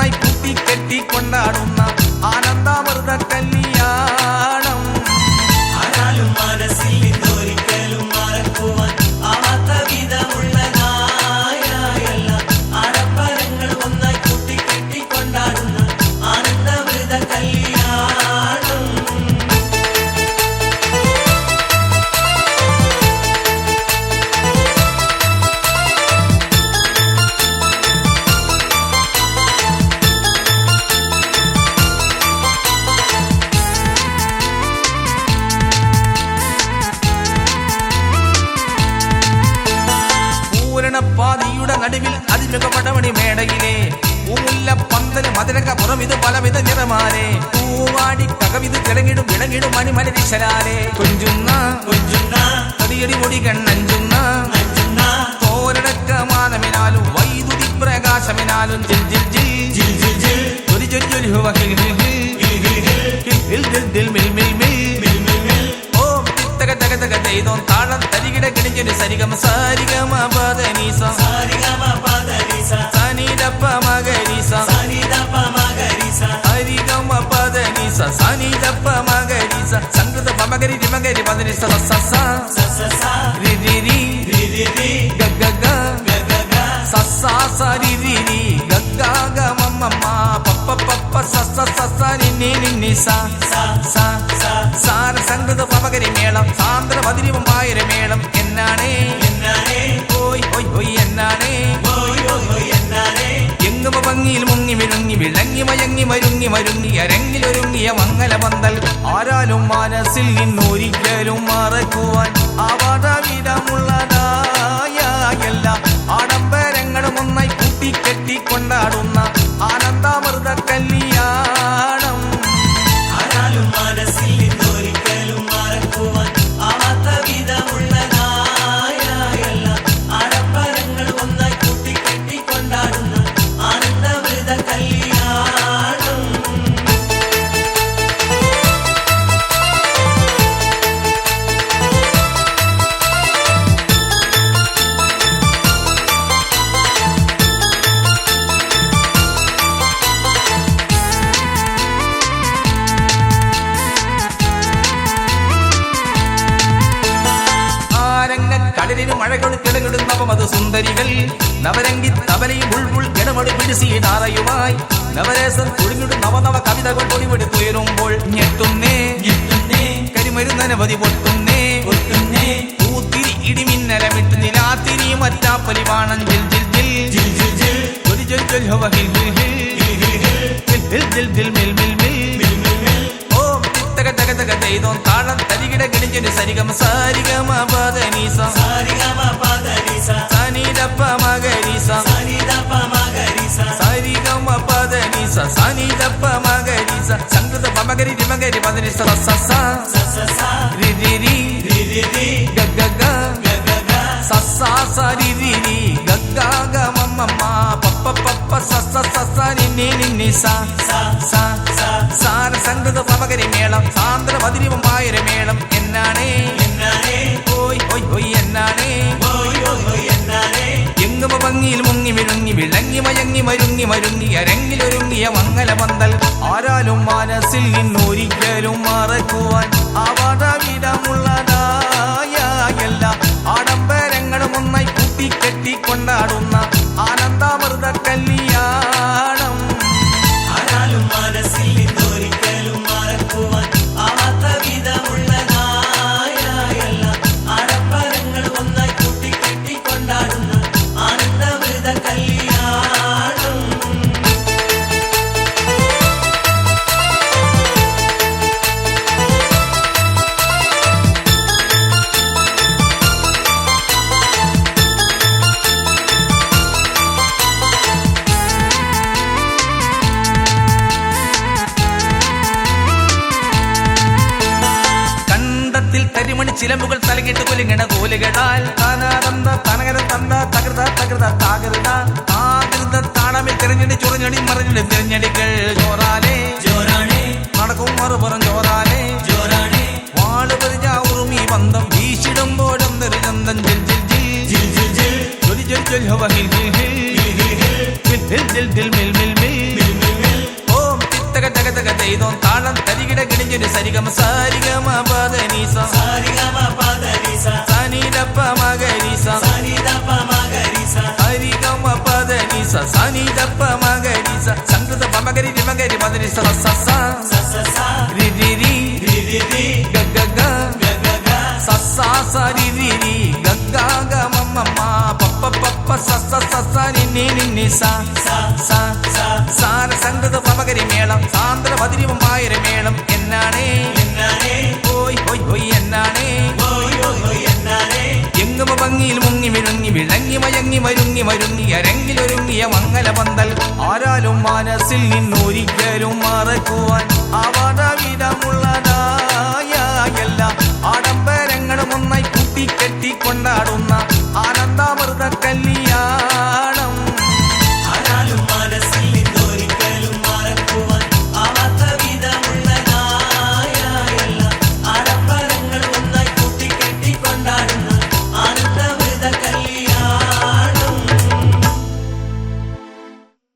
ഒന്നായി കൂട്ടിക്കെട്ടി കൊണ്ടാടുന്ന ആനന്ദാമൃത കല്യാണം. ആരാലും മനസ്സിൽ നിന്നൊരിക്കലും മറക്കുവാൻ ആവാത്ത വിധമുള്ളതായ എല്ലാ ആഡംബരങ്ങൾ ഒന്നായി കൂട്ടിക്കെട്ടി കൊണ്ടാടുന്ന ആനന്ദാമൃത കല്യാണം. പാതിയുടെ നടുവിൽ അതിമിക പടമണി മേടയിലെ പൂമുല്ല പന്തല് മധുരക പുറമിത് പലവിധ നിറമാലെ പൂവാടി കകവിത് തിളങ്ങിടും വിളങ്ങിടും മണിമലരിശലാലെ കൊഞ്ചുന്ന തടിയടി മുടി കണ്ണഞ്ചുന്ന തോരണക്ക മാനമിനാലും വൈദ്യുതി പ്രകാശമിനാലും ജിൽ ജിൽ ജിൽ ജിൽ ജിൽ ജൊലി ജൊലി ജൊലി ഹുവ ഹിൽ ഹിൽ ഹിൽ ഹിൽ ദിൽ മിൽ മിൽ മിൽ ചെയ്തോ താളം തരികിട കിണിഞ്ഞൊരു സരിഗമ സാരിഗമ പദനീസ സനിദപ്പ മഗരീസ ഹരിഗമ പദനീസ സനിദപ്പ മഗരീസ സംഗൃത പമഗരി രിമഗരി പദനിസ സസ രി രി രി ഗഗ ഗ സസ സരി രി രി ഗഗ ഗ മമ്മ പപ്പ പപ്പ സസ സസ നി നി സ സാര സംഗൃത പമഗരി മേളം സാന്ദ്ര മധുരമായ മേളം എന്നാണേ ഓയ് ഓയ് ഓയ് എന്നാണേ എങ്ങുമ ഭംഗിയിൽ മുങ്ങി വിരുങ്ങി വിളങ്ങി മയങ്ങി മരുങ്ങി മരുങ്ങി അരങ്ങിലൊരുങ്ങിയ മംഗല പന്തൽ ആരാലും മനസ്സിൽ നിന്നൊരിക്കലും മറക്കുവാൻ ആവാതവിധമുള്ളതായ എല്ലാ ആഡംബരങ്ങളും ഒന്നായി കൂട്ടിക്കെട്ടി കൊണ്ടാടുന്ന ആനന്ദാമൃത കല്യാണം. ആരാലും മനസ്സിൽ നിന്നൊരിക്കലും മറക്കുവാൻ ആവാത്ത വിധമുള്ളതായ എല്ലാ ആഡംബരങ്ങൾ ഒന്നായി കൂട്ടിക്കെട്ടി കൊണ്ടാടുന്ന ആനന്ദാമൃത കല്യാണം. കടലിന് മഴകൾ കിടങ്ങിടുന്നവ മധു സുന്ദരികൾ നവരംഗി തബലയും ഉൾപുൾ കിടമടി പിടിസീതാറയുമായി നവരസം തുടിഞ്ഞിടും നവനവ കവിതകൾ പൊടിപെടുത്തുയരുമ്പോൾ ഞെട്ടുന്നേ കരിമരുന്നനവധി പൊട്ടുന്നേ പൂത്തിരി ഇടിമിന്നലമിട്ട് നിലാത്തിരി മറ്റാപ്പലി വാണം ജിൽ ജിൽ ജിൽ ജിൽ ജിൽ ജൊലി ജൊലി ജൊലി ഹുവ ഹിൽ ഹിൽ ഹിൽ ഹിൽ ജിൽ ജിൽ മിൽ മിൽ മിൽ ചെയ്തോ താളം തരികിട കിണിഞ്ഞൊരു സരിഗമ സാരിഗമ പദനീസ സനിദപ്പ മഗരീസ സരിഗമ പദനീസ സനിദപ്പ മഗരീസ സംഗൃത പമഗരി രിമഗരി പദനിസ സസ രി രി രി ഗഗ ഗ സസ സരി രി രി ഗഗ ഗ മമ്മ പപ്പ പപ്പ സസ സസ നി നി സ സാര സംഗൃത പമഗരി മേളം സാന്ദ്ര മധുരമായ മേളം എന്നാണേ ഓയ് ഓയ് ഓയ് എന്നാണേ എങ്ങുമ ഭംഗിയിൽ മുങ്ങി വിരുങ്ങി വിളങ്ങി മയങ്ങി മരുങ്ങി മരുങ്ങി അരങ്ങിലൊരുങ്ങിയ മംഗല പന്തൽ ആരാലും മനസ്സിൽ നിന്നൊരിക്കലും മറക്കുവാൻ ആവാതവിധമുള്ളതായ എല്ലാ ആഡംബരങ്ങളും ഒന്നായി കൂട്ടിക്കെട്ടി കൊണ്ടാടുന്ന ആനന്ദാമൃത കല്യാണം. ആരാലും മനസ്സിൽ നിന്നൊരിക്കലും മറക്കുവാൻ ആവാത്ത വിധമുള്ളതായ എല്ലാ ആഡംബരങ്ങൾ ഒന്നായി കൂട്ടിക്കെട്ടി കൊണ്ടാടുന്ന ആനന്ദാമൃത കല്യാണം. കരിമണി ചിലമ്പുകൾ തലകിട്ട് കുലുങ്ങണ കോലുകളാൽ താനാതന്ത തനകര തന്ത തകൃത തകൃത താകൃത ആകൃത താളമിൽ തെരഞ്ഞെടി ചൊറിഞ്ഞടി മറിഞ്ഞടി തിരഞ്ഞടികൾ ജോറാലേ നടക്കും മറുപുറം ജോറാലേ വാള് പരിഞ്ഞ ഉറുമി ബന്ധം വീശിടുമ്പോഴും തെറിചന്തൻ ജിൽ ജിൽ ജിൽ ജിൽ ജിൽ ജൊലി ജൊലി ജൊലി ഹുവ ഹിൽ ഹിൽ ഹിൽ ഹിൽ ഹിൽ ജിൽ ജിൽ മിൽ മിൽ മിൽ ചെയ്തോ താളം തരികിട കിടിഞ്ഞൊരു സരിഗമ സാരിഗമ പദനീസ സനിതപ്പ മകരീസ ഹരിഗമ പദനീസ സനിതപ്പ മകരീസ സംഗത പമകരി രിമകരി പദനിസ സസ രി രി രി ഗ ഗ ഗ സസ സരി രി രി ഗ ഗ ഗ മമ്മ പപ്പ പപ്പ സസ സസ നി നി നി സ സാര സംഗത പമകരി മേളം സാന്ദ്ര പതിരിവമായൊരു മേളം എന്നാണേ ഹോയ് ഹോയ് ഹോയ് എന്നാണേ എങ്ങുമ ഭംഗിയിൽ മുങ്ങി വിഴുങ്ങി വിളങ്ങി മയങ്ങി മരുങ്ങി മരുങ്ങി അരങ്ങിലൊരുങ്ങിയ മംഗല പന്തൽ ആരാലും മനസ്സിൽ നിന്നൊരിക്കലും മറക്കുവാൻ ആവാടവിധമുള്ളതായ എല്ലാ ആഡംബരങ്ങളും ഒന്നായി കൂട്ടിക്കെട്ടി കൊണ്ടാടുന്ന ആനന്ദാമൃത കല്യാണം